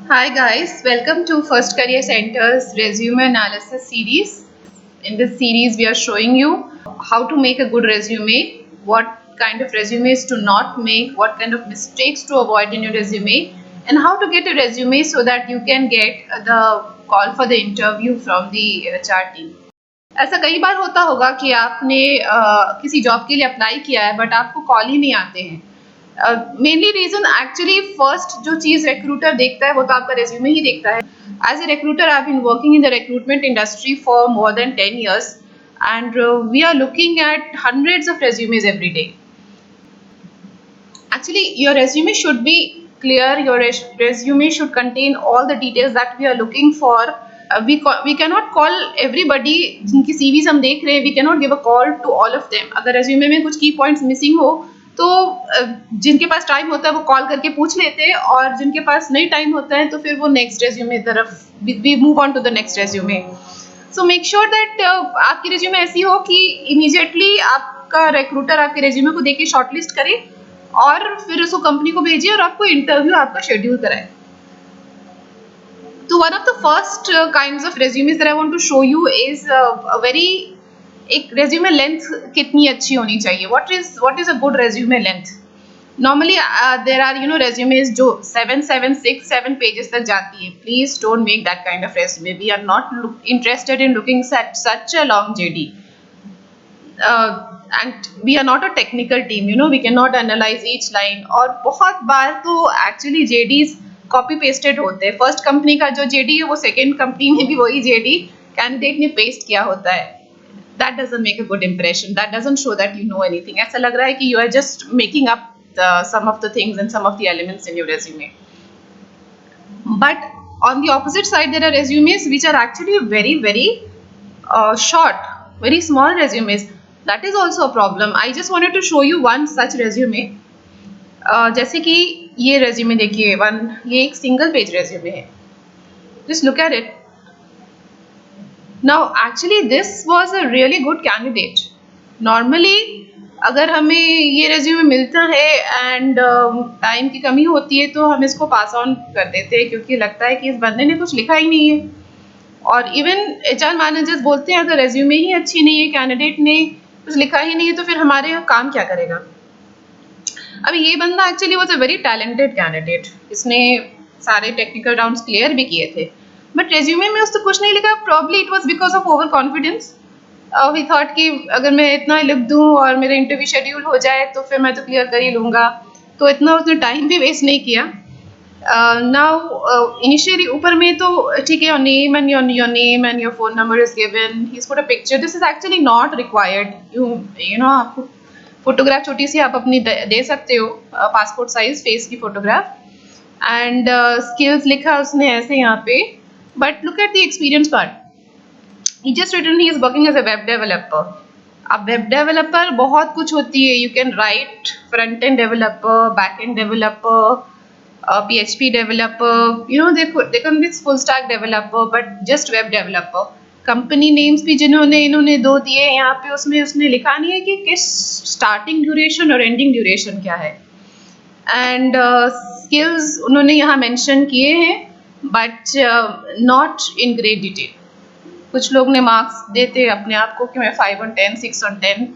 Hi guys, welcome to First Career Center's resume analysis series. In this series, we are showing you how to make a good resume, what kind of resumes to not make, what kind of mistakes to avoid in your resume, and how to get a resume so that you can get the call for the interview from the HR team. ऐसा कई बार होता होगा कि आपने किसी job के लिए apply किया है बट आपको कॉल ही नहीं आते हैं। मेनली रीजन एक्चुअली फर्स्ट जो चीज रिक्रूटर देखता है वो तो आपका रेज्यूमे ही देखता है। As a recruiter I been working in the recruitment industry for more than 10 years and we are looking at hundreds of resumes every day. Actually, your resume should be clear. Your resume should contain all the details that we are looking for. We cannot call everybody जिनकी CVs हम देख रहे हैं. We cannot give a call to all of them. अगर resume में कुछ key points missing हो तो जिनके पास टाइम होता है वो कॉल करके पूछ लेते हैं और जिनके पास नहीं टाइम होता है तो फिर वो नेक्स्ट रेज्यूमे तरफ we move on to the next resume. So make sure that आपकी रेज्यूमे ऐसी हो कि इमीडिएटली आपका रिक्रूटर आपके रेज्यूमे को देख के शॉर्टलिस्ट करे और फिर उसको कंपनी को भेजिए और आपको इंटरव्यू आपका शेड्यूल कराए. तो one of the first kinds of resumes that I want to show you is a very एक रेज्यूमे लेंथ कितनी अच्छी होनी चाहिए. What is a good resume length. Normally there are resumes जो 7 पेजेस तक जाती है. Please don't make that kind of resume. We are not interested in looking such a long JD. And we are not a technical team, we cannot analyze each line. और बहुत बार तो actually JDs copy pasted होते हैं. First company का जो JD है वो second company में भी वही JD कैंडिडेट ने पेस्ट किया होता है. That doesn't make a good impression. That doesn't show that you know anything. ऐसा लग रहा है कि you are just making up some of the things and some of the elements in your resume. But on the opposite side, there are resumes which are actually very short, very small resumes. That is also a problem. I just wanted to show you one such resume. जैसे कि ये resume देखिए, ये एक single page resume है. Just look at it. Now actually this was a really good candidate. Normally अगर हमें ये रेज्यूमे मिलता है एंड टाइम की कमी होती है तो हम इसको पास ऑन कर देते हैं क्योंकि लगता है कि इस बंदे ने कुछ लिखा ही नहीं है. और इवन HR मैनेजर्स बोलते हैं अगर रेज्यूमे ही अच्छी नहीं है, कैंडिडेट ने कुछ लिखा ही नहीं है तो फिर हमारे काम क्या करेगा. अभी ये बंदा actually was a very talented candidate. इसने सारे टेक्निकल राउंड्स क्लियर भी किए थे बट रेज्यूमे में उसने कुछ नहीं लिखा. Probably it was because of over confidence. He thought कि अगर मैं इतना लिख दूं और मेरा इंटरव्यू शेड्यूल हो जाए तो फिर मैं तो क्लियर कर ही लूँगा. तो इतना उसने टाइम भी वेस्ट नहीं किया. Now initially ऊपर में तो ठीक है, your name and your phone number is given. He's put a picture. This is actually not required. You know आपको फोटोग्राफ छोटी सी आप अपनी दे सकते हो, पासपोर्ट साइज फेस की फोटोग्राफ. एंड स्किल्स लिखा उसने ऐसे यहाँ पे. But look at the experience part. He just written he is working as a web developer. अब वेब डेवलपर बहुत कुछ होती है. You can write front end developer, back end developer, PHP developer, they can be full stack developer, but just web developer. Company names भी इन्होंने दो दिए यहाँ पे, उसमें उसने लिखा नहीं है कि किस स्टार्टिंग ड्यूरेशन और एंडिंग ड्यूरेशन क्या है. एंड स्किल्स उन्होंने यहाँ मेंशन किए हैं but not in great detail. कुछ लोग ने मार्क्स देते अपने आप को कि मैं 5/10, 6/10,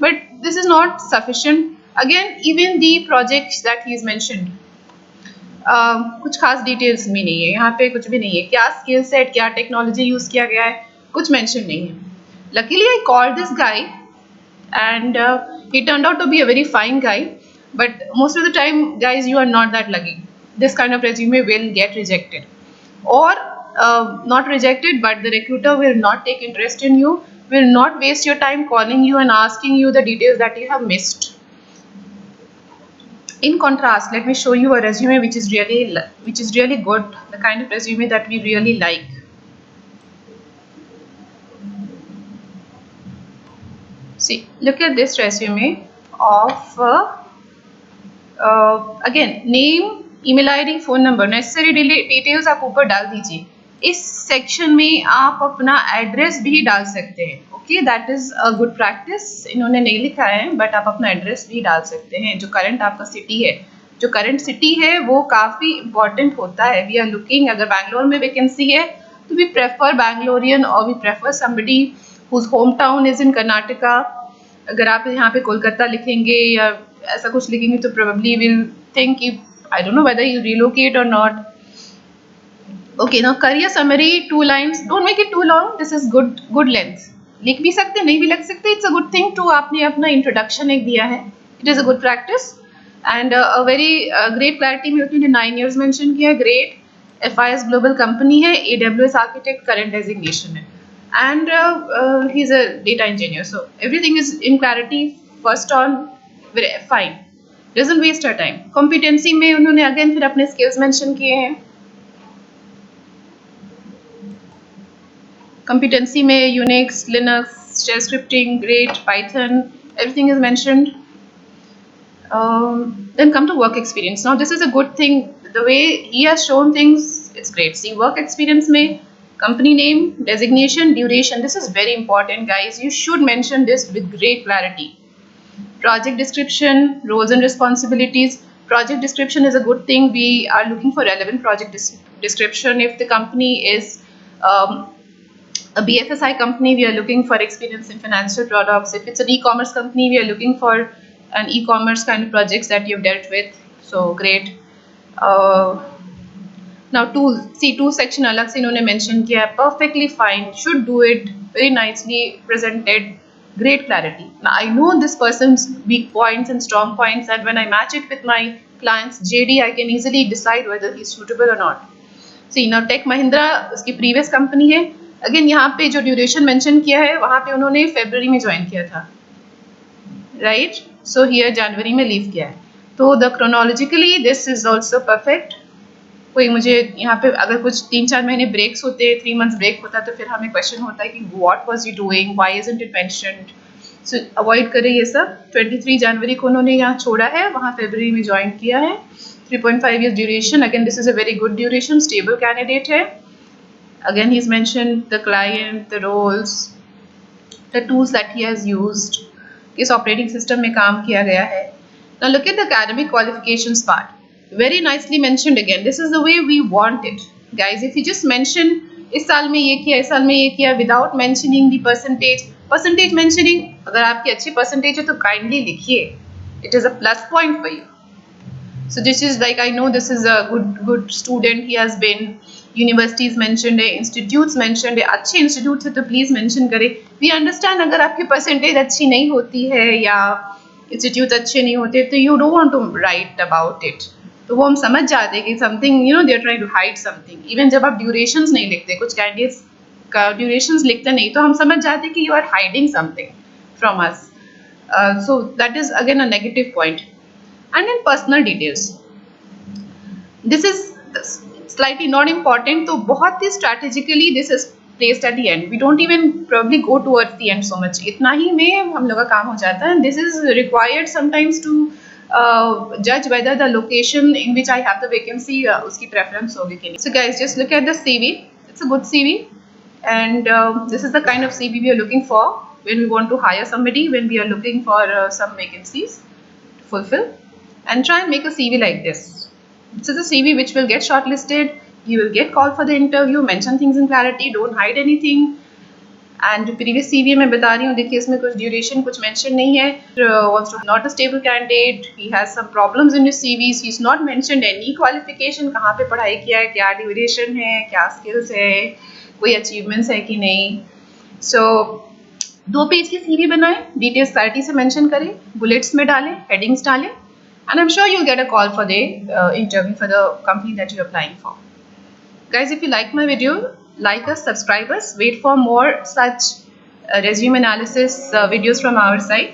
but this is not sufficient. Again even the projects that he is mentioned, कुछ खास डिटेल्स भी नहीं है यहाँ पे. कुछ भी नहीं है क्या स्किल सेट, क्या टेक्नोलॉजी यूज किया गया है, कुछ मेंशन नहीं है. Luckily I called this guy and he turned out to be a very fine guy, but most of the time guys you are not that lucky. This kind of resume will get rejected or not rejected, but the recruiter will not take interest in you, will not waste your time calling you and asking you the details that you have missed. In contrast, let me show you a resume which is really good, the kind of resume that we really like. See, look at this resume of again name, email ID, phone number, necessary details आप ऊपर डाल दीजिए. इस section में आप अपना address भी डाल सकते हैं. Okay, that is a good practice. इन्होंने नहीं लिखा है बट आप अपना एड्रेस भी डाल सकते हैं, जो करंट आपका सिटी है, जो करंट सिटी है वो काफ़ी इम्पॉर्टेंट होता है. वी आर लुकिंग, अगर बैंगलोर में वैकेंसी है तो वी प्रेफर बैंगलोरियन और we prefer somebody whose home town is in Karnataka. अगर आप यहाँ पे कोलकाता लिखेंगे या ऐसा कुछ लिखेंगे तो प्रोबेबली विल थिंक कि I don't know whether you relocate और not. Okay, now career summary, 2 lines. Don't make it too long. This is good length. लिख भी सकते, नहीं भी लिख सकते. It's a good thing to आपने अपना introduction एक दिया है. It is a good practice. And a very great clarity में उसने 9 years mention किया है. Great. FIS global company है. AWS architect current designation है. And he's a data engineer. So everything is in clarity. First on, very fine. Doesn't waste our time. Competency में उन्होंने again फिर अपने skills mention किए हैं. Competency में Unix, Linux, shell scripting, great, Python, everything is mentioned. Then come to work experience. Now this is a good thing. The way he has shown things, it's great. See, work experience में company name, designation, duration. This is very important, guys. You should mention this with great clarity. Project description, roles and responsibilities. Project description is a good thing. We are looking for relevant project description. If the company is a BFSI company, we are looking for experience in financial products. If it's an e-commerce company, we are looking for an e-commerce kind of projects that you've dealt with. So great. Now tools, see, tools section अलग से इन्होंने mention किया है. Perfectly fine. Should do it very nicely presented. Great clarity. Now I know this person's weak points and strong points, and when I match it with my client's JD, I can easily decide whether he's suitable or not. See, now Tech Mahindra उसकी previous company है. Again यहाँ पे जो duration mention किया है वहाँ पे उन्होंने फरवरी में ज्वाइन किया था, राइट. सो हियर जनवरी में लीव किया है. तो the chronologically this is also perfect. कोई मुझे यहाँ पे अगर कुछ 3-4 महीने ब्रेक्स होते, 3 months ब्रेक होता तो फिर हमें क्वेश्चन होता है कि what was you doing, why isn't it mentioned. So avoid करें ये सब. 23 जनवरी को उन्होंने यहाँ छोड़ा है, वहाँ फरवरी में ज्वाइन किया है. 3.5 years duration. Again this is a very good duration, stable candidate है. Again, he's mentioned the client, the roles, the tools that he has used, किस operating system में काम किया गया है. Now look at the academic qualifications part. Very nicely mentioned again. This is the way we want it. Guys, if you just mention इस साल में ये किया, इस साल में ये किया without mentioning the percentage mentioning, अगर आपकी अच्छी percentage है तो kindly लिखिए. It is a plus point for you. So this is like, I know this is a good student. He has been universities mentioned है, institutes mentioned है. अच्छे institutes है तो please mention करें. We understand अगर आपकी percentage अच्छी नहीं होती है या institutes अच्छे नहीं होते तो you don't want to write about it. तो वो हम समझ जाते हैं कि something, you know, they are trying to hide something. Even जब आप durations नहीं लिखते, कुछ candidates का durations लिखते नहीं तो हम समझ जाते हैं कि you are hiding something from us. So that is again a negative point. And then personal details. This is slightly not important, तो बहुत ही strategically this is placed at the end. We don't even probably go towards the end so much. इतना ही में हम लोग का काम हो जाता है. This is required sometimes to judge whether the location in which I have the vacancy उसकी preference होगी कि नहीं. So guys, just look at the CV. It's a good CV, and this is the kind of CV we are looking for when we want to hire somebody, when we are looking for some vacancies to fulfill. And try and make a CV like this. This is a CV which will get shortlisted. You will get called for the interview. Mention things in clarity. Don't hide anything. And previous CV मैं बता रही हूँ, देखिए इसमें कुछ duration कुछ mention नहीं है. Wants to not a stable candidate. He has some problems in his CVs. He's not mentioned any qualification. कहाँ पे पढ़ाई किया है, क्या duration है, क्या skills है, कोई achievements है कि नहीं. So 2 पेज की CV बनाएं. Details clarity से mention करें. Bullets में डालें, headings डालें. And I'm sure you'll get a call for the interview for the company that you're applying for. Guys, if you like my video, like us, subscribe us, wait for more such resume analysis videos from our side.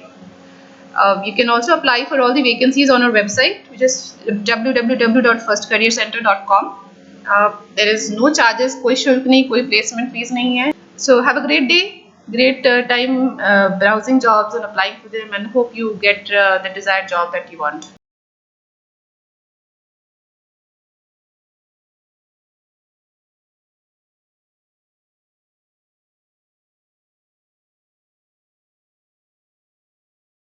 You can also apply for all the vacancies on our website, which is www.firstcareercenter.com. There is no charges, कोई शुल्क नहीं, कोई placement fees नहीं है. So have a great day, great time browsing jobs and applying for them, and hope you get the desired job that you want.